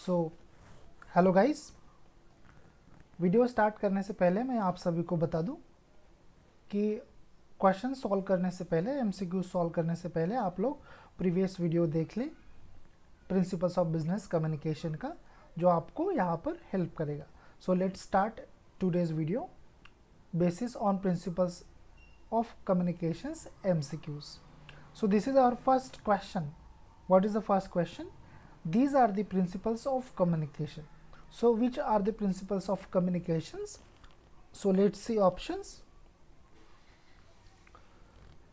So hello guys, video start करने से पहले मैं आप सभी को बता दूं कि क्वेश्चन सॉल्व करने से पहले, एमसीक्यू सॉल्व करने से पहले आप लोग प्रीवियस वीडियो देख लें प्रिंसिपल्स ऑफ बिजनेस कम्युनिकेशन का, जो आपको यहाँ पर हेल्प करेगा। So let's start today's video basis on principles of communications MCQs. So this is our first question. What is the first question? These are the principles of communication. So which are the principles of communications? So let's see options.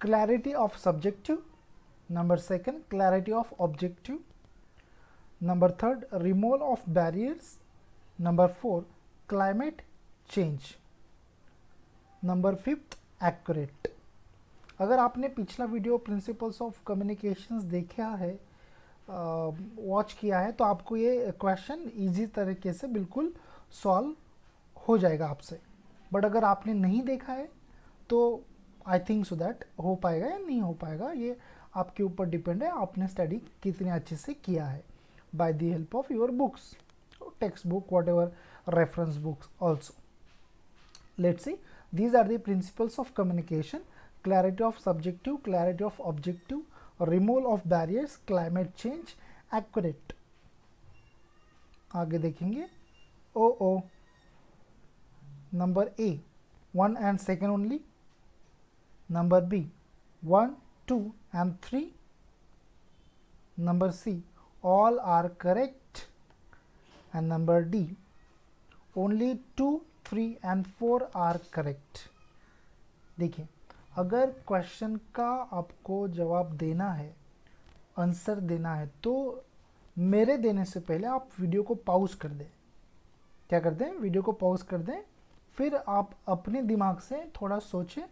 Clarity of subjective. Number second, clarity of objective. Number third, removal of barriers. Number four, climate change. Number fifth, accurate. अगर आपने पिछला video principles of communications देखा है, watch किया है, तो आपको ये क्वेश्चन इजी तरीके से बिल्कुल सॉल्व हो जाएगा आपसे। बट अगर आपने नहीं देखा है तो आई थिंक सो दैट हो पाएगा या नहीं हो पाएगा, ये आपके ऊपर डिपेंड है, आपने स्टडी कितने अच्छे से किया है by the help of your books, text book, whatever reference books also. Let's see, these are the principles of communication: clarity of subjective, clarity of objective, removal of barriers, climate change, accurate. आगे देखेंगे ओ number A 1 and 2 only, number B 1, 2 and 3, number C all are correct, and number D only 2, 3 and 4 are correct. देखिए, अगर question का आपको जवाब देना है, आंसर देना है, तो मेरे देने से पहले आप वीडियो को पॉज कर दें। क्या कर दें? वीडियो को पॉज कर दें, फिर आप अपने दिमाग से थोड़ा सोचें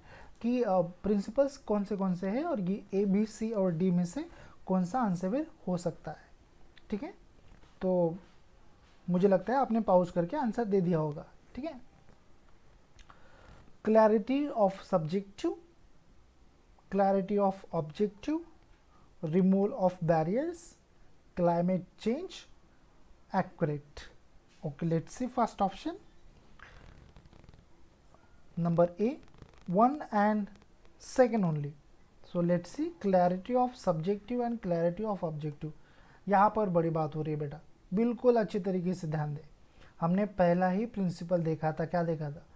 कि प्रिंसिपल्स कौन से हैं और ये ए बी सी और डी में से कौन सा आंसर हो सकता है। ठीक है, तो मुझे लगता है आपने पॉज करके आंसर दे दिया होगा। ठीक है, clarity of subjective, clarity of objective, removal of barriers, climate change, accurate. Okay, let's see first option. Number A, 1 and 2 only. So let's see clarity of subjective and clarity of objective. यहाँ पर बड़ी बात हो रही है बेटा, बिल्कुल अच्छी तरीके से ध्यान दें। हमने पहला ही प्रिंसिपल देखा था, क्या देखा था?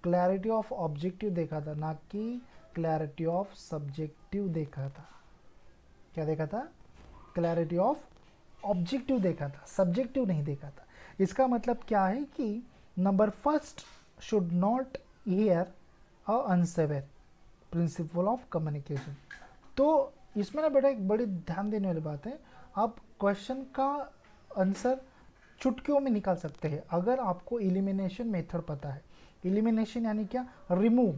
क्लैरिटी ऑफ ऑब्जेक्टिव देखा था, ना कि क्लैरिटी ऑफ सब्जेक्टिव देखा था। क्या देखा था? क्लैरिटी ऑफ ऑब्जेक्टिव देखा था, सब्जेक्टिव नहीं देखा था। इसका मतलब क्या है कि number first should not here a answer principle of communication. तो इसमें ना बेटा एक बड़ी ध्यान देने वाली बात है, आप क्वेश्चन का आंसर चुटकियों में निकाल सकते हैं अगर आपको एलिमिनेशन मेथड पता है। एलिमिनेशन यानी क्या? रिमूव।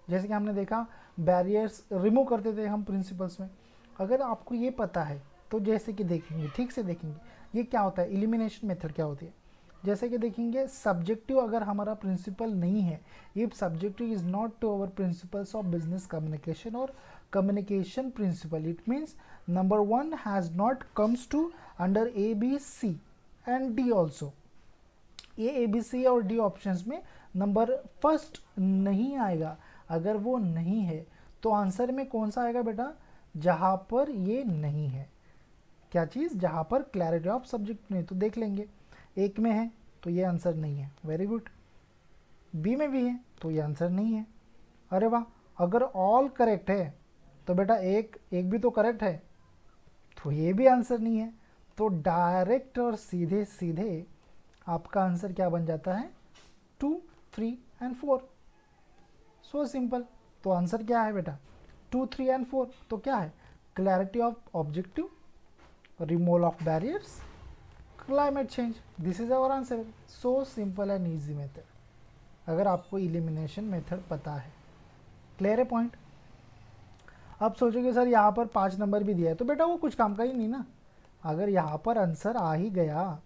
जैसे कि हमने देखा बैरियर्स रिमूव करते थे हम प्रिंसिपल्स में। अगर आपको ये पता है तो जैसे कि देखेंगे, ठीक से देखेंगे ये क्या होता है, एलिमिनेशन मेथड क्या होती है। जैसे कि देखेंगे सब्जेक्टिव अगर हमारा प्रिंसिपल नहीं है, if subjective is not to our principles of business communication और communication principle, it means number 1 has not comes to under A B C and D also. A B C और D options में number first नहीं आएगा। अगर वो नहीं है तो आंसर में कौन सा आएगा बेटा? जहाँ पर ये नहीं है। क्या चीज़? जहाँ पर क्लैरिटी ऑफ सब्जेक्ट नहीं। तो देख लेंगे, एक में है तो ये आंसर नहीं है, वेरी गुड। बी में भी है तो ये आंसर नहीं है, अरे वाह। अगर ऑल करेक्ट है तो बेटा एक भी तो करेक्ट है, तो ये भी आंसर नहीं है। तो डायरेक्ट और सीधे सीधे आपका आंसर क्या बन जाता है? 2, 3 and 4। So simple. तो आंसर क्या है बेटा? 2, 3 and 4। तो क्या है? Clarity of objective, removal of barriers, climate change. This is our answer. So simple and easy method अगर आपको एलिमिनेशन मेथड पता है। क्लियर है पॉइंट? अब सोचोगे सर यहाँ पर 5 नंबर भी दिया है, तो बेटा वो कुछ काम का ही नहीं ना। अगर यहाँ पर आंसर आ ही गया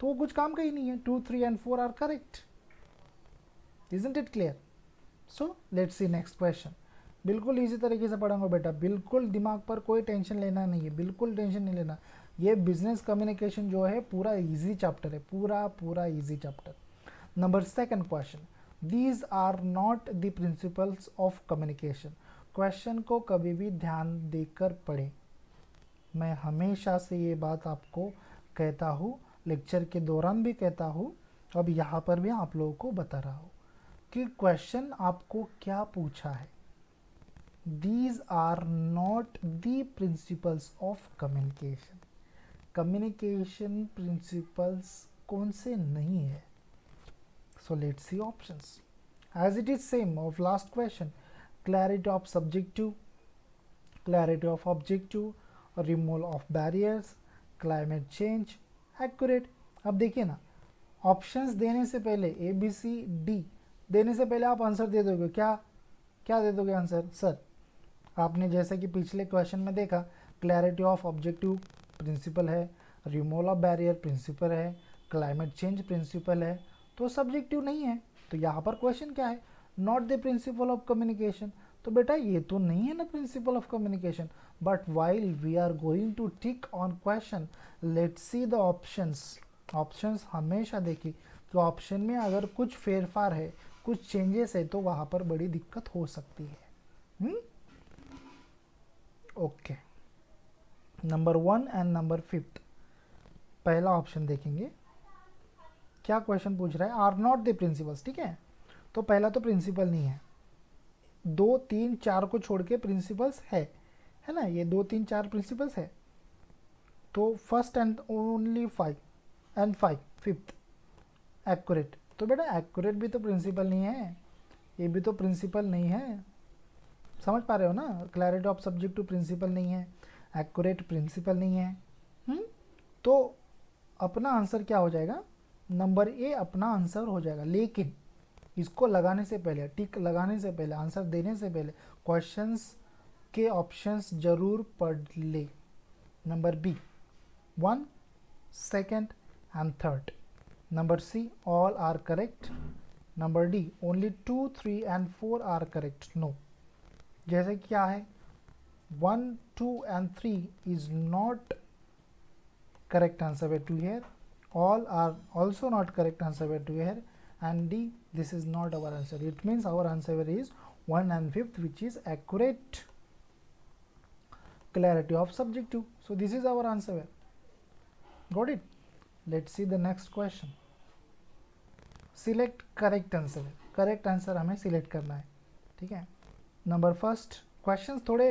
तो वो कुछ काम का ही नहीं है। 2, 3 and 4 are correct. Isn't it clear? So let's see next question. बिल्कुल इजी तरीके से पढ़ाऊंगा बेटा, बिल्कुल दिमाग पर कोई टेंशन लेना नहीं है, बिल्कुल टेंशन नहीं लेना। ये बिजनेस कम्युनिकेशन जो है पूरा इजी चैप्टर है, पूरा easy chapter. Number second question, these are not the principles of communication. Question को कभी भी ध्यान देकर पढ़ें। मैं हमेशा से ये बात आपको कहता हूँ, लेक्चर के दौरान भी कहता हूँ, अब यहाँ पर भी आप लोगों को बता रहा हूँ कि क्वेश्चन आपको क्या पूछा है। These are not the principles of communication. Communication principles कौन से नहीं है? So let's see options. As it is same of last question, clarity of subjective, clarity of objective, removal of barriers, climate change, accurate. अब देखिए ना, options देने से पहले ए बी सी डी देने से पहले आप आंसर दे दोगे, क्या क्या दे दोगे आंसर? सर आपने जैसे कि पिछले क्वेश्चन में देखा, क्लैरिटी ऑफ ऑब्जेक्टिव प्रिंसिपल है, रिमूवल ऑफ बैरियर प्रिंसिपल है, क्लाइमेट चेंज प्रिंसिपल है, तो सब्जेक्टिव नहीं है। तो यहाँ पर क्वेश्चन क्या है? Not the principle of communication. तो बेटा ये तो नहीं है ना principle of communication. But while we are going to tick on question, let's see the options. Options हमेशा देखिए कि ऑप्शन में अगर कुछ फेरफार है, कुछ चेंजेस है, तो वहाँ पर बड़ी दिक्कत हो सकती है। Okay, number 1 and number 5। पहला ऑप्शन देखेंगे, क्या क्वेश्चन पूछ रहा है? आर नॉट द प्रिंसिपल्स, ठीक है। तो पहला तो प्रिंसिपल नहीं है, 2 3 4 को छोड़ के प्रिंसिपल्स है ना, ये 2 3 4 प्रिंसिपल्स है। तो first and only 5 and 5 fifth accurate. तो बेटा एक्यूरेट भी तो प्रिंसिपल नहीं है, ये भी तो प्रिंसिपल नहीं है, समझ पा रहे हो ना? क्लैरिटी ऑफ सब्जेक्टिव प्रिंसिपल नहीं है, एक्यूरेट प्रिंसिपल नहीं है। तो अपना आंसर क्या हो जाएगा? नंबर ए अपना आंसर हो जाएगा। लेकिन इसको लगाने से पहले, टिक लगाने से पहले, आंसर देने से पहले क्वेश्चंस के ऑप्शंस जरूर पढ़ ले। Number B 1, 2 and 3। Number C all are correct. Number D only 2, 3 and 4 are correct. No, जैसे क्या है 1, 2 and 3 is not correct answer to here, all are also not correct answer to here, and D, this is not our answer. It means our answer is 1 and 5th, which is accurate clarity of subjective. So this is our answer. Got it? Let's see the next question. Select correct answer. Correct answer हमें select करना है, ठीक है। Number first, question थोड़े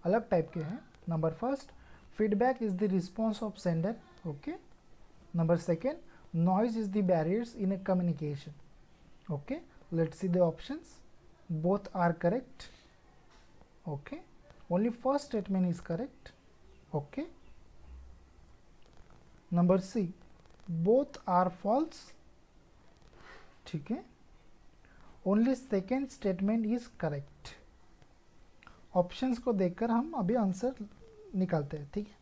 अलग type के हैं। Number first, feedback is the response of sender. Okay. Number second, noise is the barriers in a communication. Okay, let's see the options. Both are correct. Okay, only first statement is correct. Okay. Number C, both are false. ठीक है, only second statement is correct. Options को देखकर हम अभी answer निकालते हैं, ठीक है।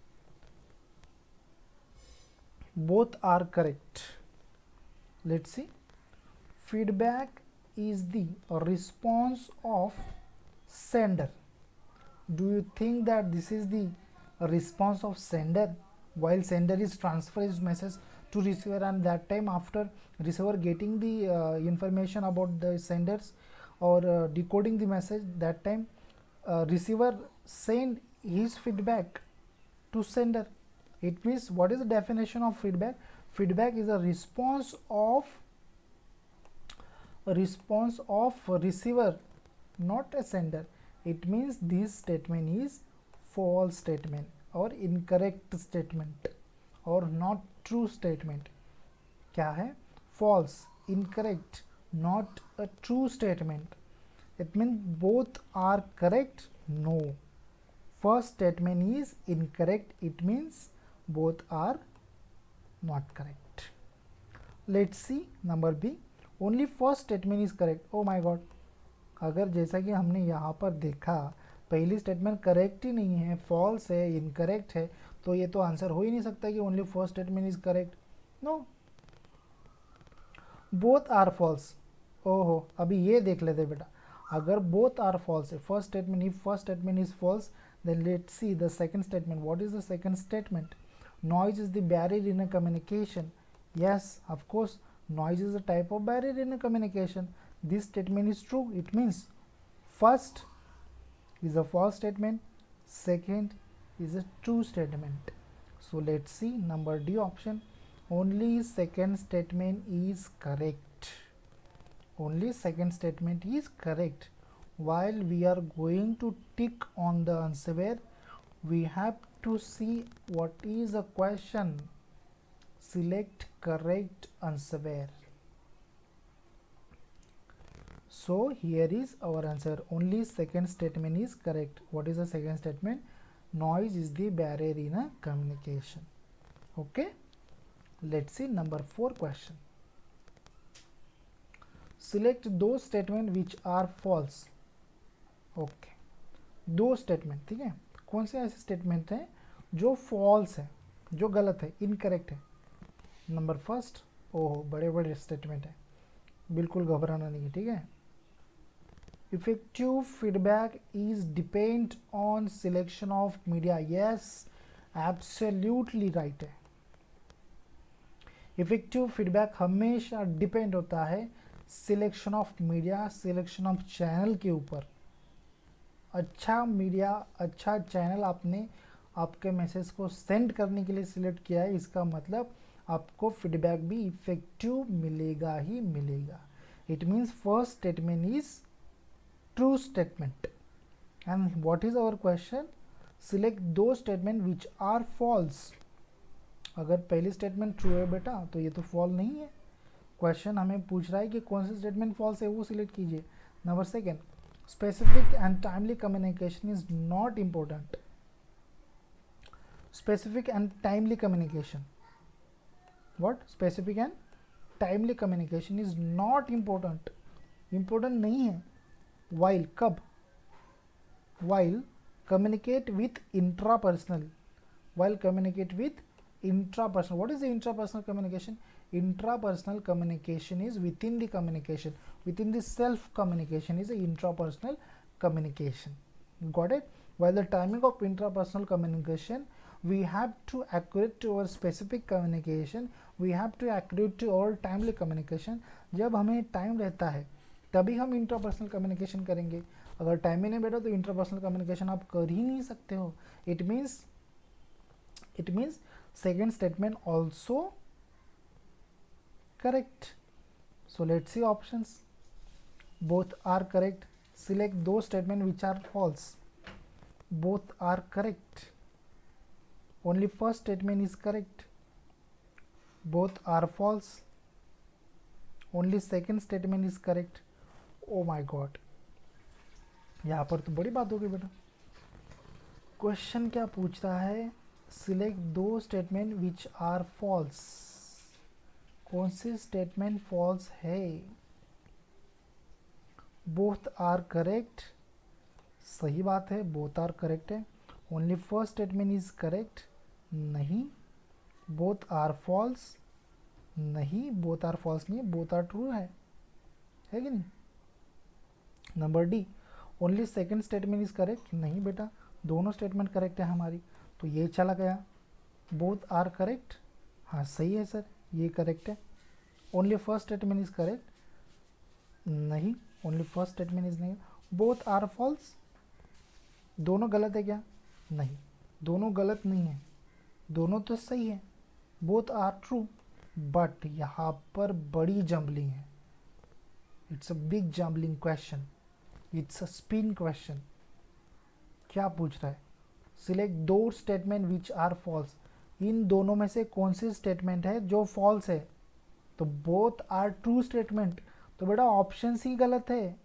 Both are correct. Let's see, feedback is the response of sender. Do you think that this is the response of sender while sender is transfer his message to receiver, and that time after receiver getting the information about the senders or decoding the message, that time receiver send his feedback to sender. It means, what is the definition of feedback? Feedback is a response of receiver, not a sender. It means this statement is false statement or incorrect statement or not true statement. क्या है? false, incorrect, not a true statement. It means both are correct. No, first statement is incorrect. It means both are not correct. Let's see number B. Only first statement is correct. Oh my god, अगर जैसा कि हमने यहाँ पर देखा पहली statement correct ही नहीं है, फॉल्स है, इनकरेक्ट है, तो ये तो आंसर हो ही नहीं सकता कि only first statement is correct. No, both are false. ओहो, अभी ये देख लेते बेटा, अगर बोथ आर फॉल्स है first statement, if first statement is false, then let's see the second statement. What is the second statement? noise is the barrier in a communication. Yes, of course, noise is a type of barrier in a communication. This statement is true. It means first is a false statement, second is a true statement. So let's see number D option. Only second statement is correct. Only second statement is correct. While we are going to tick on the answer, we have to see what is the question. Select correct answer. So here is our answer. Only second statement is correct. What is the second statement? Noise is the barrier in a communication. Okay, let's see number 4 question. Select those statements which are false. Okay, दो statement, ठीक है, कौन से ऐसे statement हैं जो false है, जो गलत है, इनकरेक्ट है. नंबर फर्स्ट, ओह बड़े बड़े स्टेटमेंट है, बिल्कुल घबराना नहीं है, ठीक है. Effective feedback is depend on selection of media. Yes, absolutely right है. इफेक्टिव फीडबैक हमेशा डिपेंड होता है selection of media, selection of channel के ऊपर. अच्छा मीडिया, अच्छा चैनल आपने आपके मैसेज को सेंड करने के लिए सिलेक्ट किया है, इसका मतलब आपको फीडबैक भी इफेक्टिव मिलेगा ही मिलेगा. It means first statement is true statement. And what is our question? Select दो स्टेटमेंट विच आर फॉल्स. अगर पहली स्टेटमेंट ट्रू है बेटा तो ये तो फॉल नहीं है. क्वेश्चन हमें पूछ रहा है कि कौन सी स्टेटमेंट फॉल्स है, वो सिलेक्ट कीजिए. Number second, specific and timely communication is not important. Specific and timely communication, what? Specific and timely communication is not important. Important नहीं है. While, कब? While communicate with intrapersonal. While communicate with intrapersonal. What is the intrapersonal communication? Intrapersonal communication is within the communication, within the self communication is a intrapersonal communication. Got it? While the timing of intrapersonal communication, we have to accurate to our specific communication, we have to accurate to our timely communication. जब हमें time रहता है तभी हम intrapersonal communication करेंगे. अगर time ही नहीं बैठा तो इंट्रापर्सनल कम्युनिकेशन आप कर ही नहीं सकते हो. It means second statement also correct. So let's see options. Both are correct. Select those statements which are false. Both are correct. Only first statement is correct. Both are false. Only second statement is correct. Oh my god, यहाँ पर तो बड़ी बात हो गई बेटा. Question क्या पूछ रहा है? सिलेक्ट दो स्टेटमेंट विच आर फॉल्स. कौन सी स्टेटमेंट फॉल्स है? Both are correct. सही बात है, बोथ आर करेक्ट है. Only first statement is correct. नहीं. Both are false. नहीं, बोथ आर फॉल्स नहीं है, बोथ आर ट्रू है कि नहीं? Number D, only second statement is correct. नहीं बेटा, दोनों स्टेटमेंट करेक्ट है हमारी, तो ये चला गया. बोथ आर करेक्ट, हाँ सही है सर, ये करेक्ट है. Only first statement is correct. नहीं, ओनली फर्स्ट स्टेटमेंट इज नहीं. बोथ आर फॉल्स, दोनों गलत है क्या? नहीं, दोनों गलत नहीं है, दोनों तो सही है. बोथ आर ट्रू, बट यहाँ पर बड़ी जम्बलिंग है. It's a big jumbling question, it's a spin question. क्या पूछ रहा है? सिलेक्ट दो स्टेटमेंट विच आर फॉल्स. इन दोनों में से कौन सी स्टेटमेंट है जो फॉल्स है? तो बोथ आर ट्रू स्टेटमेंट. तो बेटा ऑप्शन ही गलत है.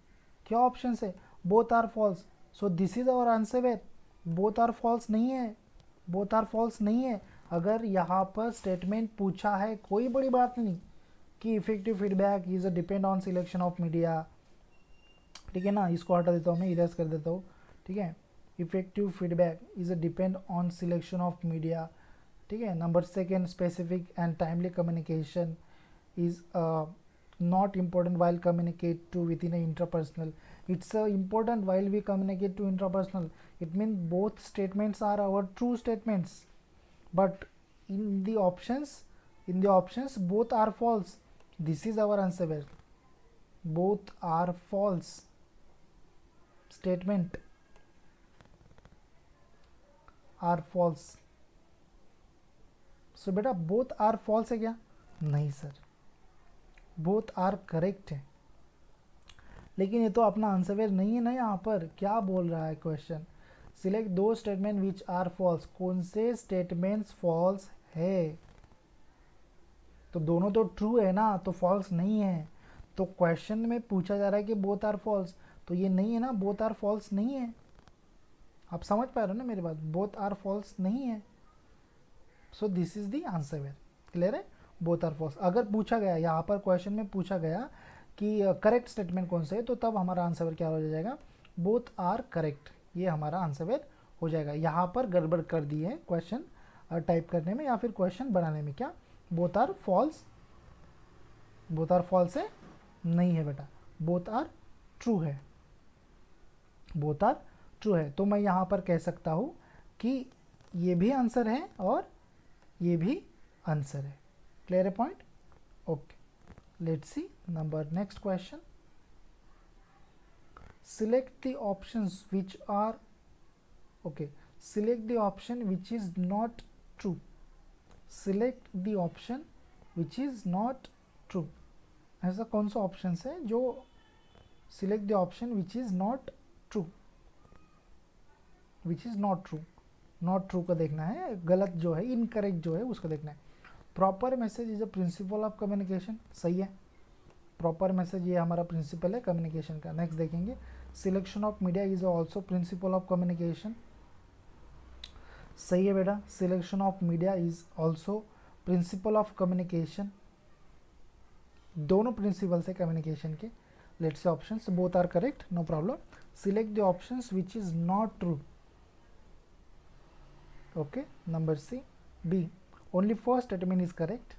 क्या ऑप्शन है? Both are false. So this is our answer. Where both are false नहीं है, बोथ आर फॉल्स नहीं है. अगर यहाँ पर स्टेटमेंट पूछा है, कोई बड़ी बात नहीं कि effective feedback is a depend on selection of media, ठीक है ना, इसको हटा देता हूँ मैं, इरेज कर देता हूँ, ठीक है. Effective feedback is a depend on selection of media, ठीक है. Number second, specific and timely communication is not important while communicate to within a intrapersonal. It's important while we communicate to intrapersonal. It means both statements are our true statements, but in the options both are false. This is our answer. Both are false statement are false. So बेटा both are false है क्या? नहीं sir, both are correct है। लेकिन ये तो अपना answer where नहीं है ना, यहाँ पर क्या बोल रहा है क्वेश्चन, सिलेक्ट दो स्टेटमेंट विच आर फॉल्स। कौन से स्टेटमेंट्स फॉल्स है? तो दोनों तो ट्रू है ना, तो फॉल्स नहीं है। तो क्वेश्चन में पूछा जा रहा है कि बोथ आर फॉल्स, तो ये नहीं है ना, बोथ आर फॉल्स नहीं है। आप समझ पा रहे हो ना मेरी बात, बोथ आर फॉल्स नहीं है। So this is the answer where. Clear है? Both are false. अगर पूछा गया यहाँ पर क्वेश्चन में पूछा गया कि करेक्ट स्टेटमेंट कौन सा है, तो तब हमारा आंसर वेयर क्या हो जाएगा? Both are correct. ये हमारा आंसर वेयर हो जाएगा। यहाँ पर गड़बड़ कर दी है क्वेश्चन टाइप करने में या फिर क्वेश्चन बनाने में। क्या both are false? Both are false है? नहीं है बेटा, बोथ आर ट्रू है। बोथ आर ट्रू है। तो मैं यहाँ पर कह सकता हूँ कि ये भी आंसर है और ये भी आंसर है। क्लियर है point? Okay, let's see number next question. Select the options which are okay, select the option which is not true. Select the option which is not true. ऐसा कौन सा ऑप्शन है जो select the option which is not true, which is not true, not true का देखना है, गलत जो है इनकरेक्ट जो है उसको देखना है। Proper message is a principal of communication, सही है। प्रॉपर मैसेज ये हमारा प्रिंसिपल है कम्युनिकेशन का। नेक्स्ट देखेंगे, selection of media is also principle of communication, सही है बेटा। Selection of media is also principle of communication, दोनों प्रिंसिपल्स है कम्युनिकेशन के। Let's say options both are correct, no problem. Select the options which is not true. Okay, number C, B only first statement is correct.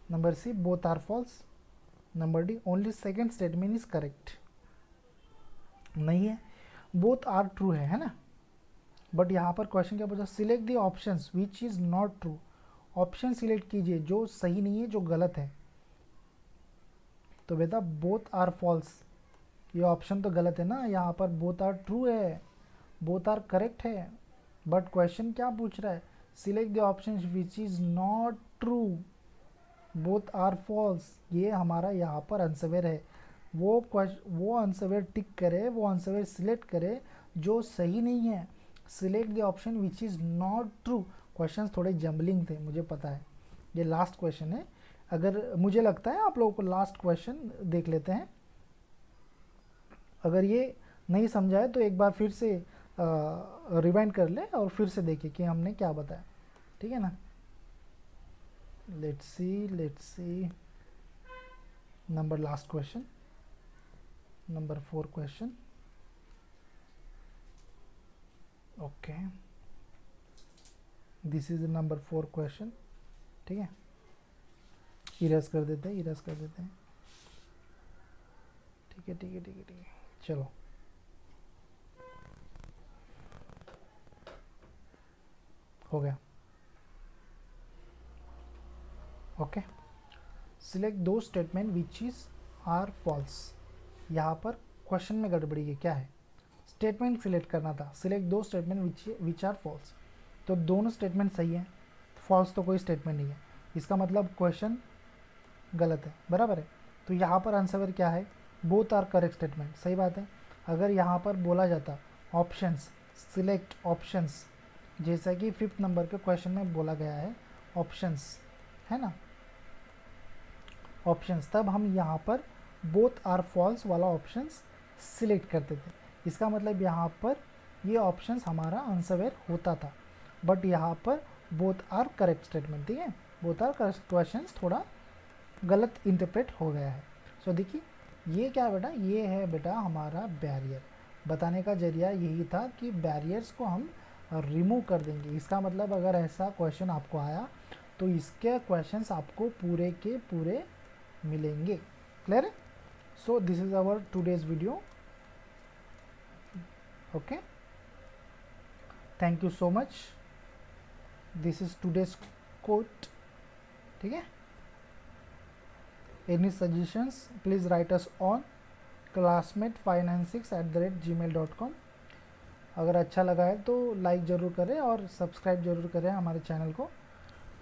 Number C, both are false. Number D, only second statement is correct. नहीं है, both are true है ना। But यहाँ पर question क्या पूछा? Select the options which is not true. Option select कीजिए जो सही नहीं है, जो गलत है। तो बेटा बोथ आर फॉल्स, ये ऑप्शन तो गलत है ना। यहाँ पर बोथ आर ट्रू है, बोथ आर करेक्ट है। बट क्वेश्चन क्या पूछ रहा है? Select the option which is not true, both are false. ये हमारा यहाँ पर आंसर है। वो आंसर टिक करे, वो आंसर सिलेक्ट करे जो सही नहीं है। Select the option which is not true. Questions थोड़े जम्बलिंग थे, मुझे पता है। ये लास्ट क्वेश्चन है। अगर मुझे लगता है आप लोगों को लास्ट क्वेश्चन देख लेते हैं। अगर ये नहीं समझा है तो एक बार फिर से रिवाइंड कर ले और फिर से देखिए कि हमने क्या बताया, ठीक है ना। Let's see number last question, number 4 question. Okay, this is number 4 question, ठीक है। इरेज कर देते हैं, ठीक है। चलो, हो गया। ओके, सिलेक्ट दो statement which is are false. यहाँ पर क्वेश्चन में गड़बड़ी है, क्या है? स्टेटमेंट सिलेक्ट करना था। सिलेक्ट दो स्टेटमेंट विच आर फॉल्स, तो दोनों स्टेटमेंट सही है, फॉल्स तो कोई स्टेटमेंट नहीं है। इसका मतलब क्वेश्चन गलत है, बराबर है। तो यहाँ पर आंसर क्या है? बोथ आर करेक्ट स्टेटमेंट, सही बात है। अगर यहाँ पर बोला जाता ऑप्शंस, सिलेक्ट ऑप्शंस, जैसा कि 5th नंबर के क्वेश्चन में बोला गया है ऑप्शंस, है ना, ऑप्शंस, तब हम यहाँ पर बोथ आर फॉल्स वाला ऑप्शंस सिलेक्ट करते थे। इसका मतलब यहाँ पर ये ऑप्शंस हमारा आंसर होता था। बट यहाँ पर बोथ आर करेक्ट स्टेटमेंट, ठीक है। बोथ आर करेक्ट क्वेश्चंस थोड़ा गलत इंटरप्रेट हो गया है। सो देखिए ये क्या है बेटा? ये है बेटा हमारा बैरियर। बताने का जरिया यही था कि बैरियर्स को हम रिमूव कर देंगे। इसका मतलब अगर ऐसा क्वेश्चन आपको आया तो इसके क्वेश्चंस आपको पूरे के पूरे मिलेंगे। क्लियर है? So this is our today's video. Okay, thank you so much. This is today's quote, ठीक है। Any suggestions please write us on classmate596@gmail.com। अगर अच्छा लगा है तो लाइक ज़रूर करें और सब्सक्राइब ज़रूर करें हमारे चैनल को।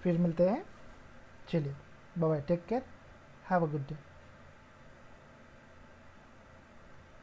फिर मिलते हैं, चलिए bye bye, take care, have a good day.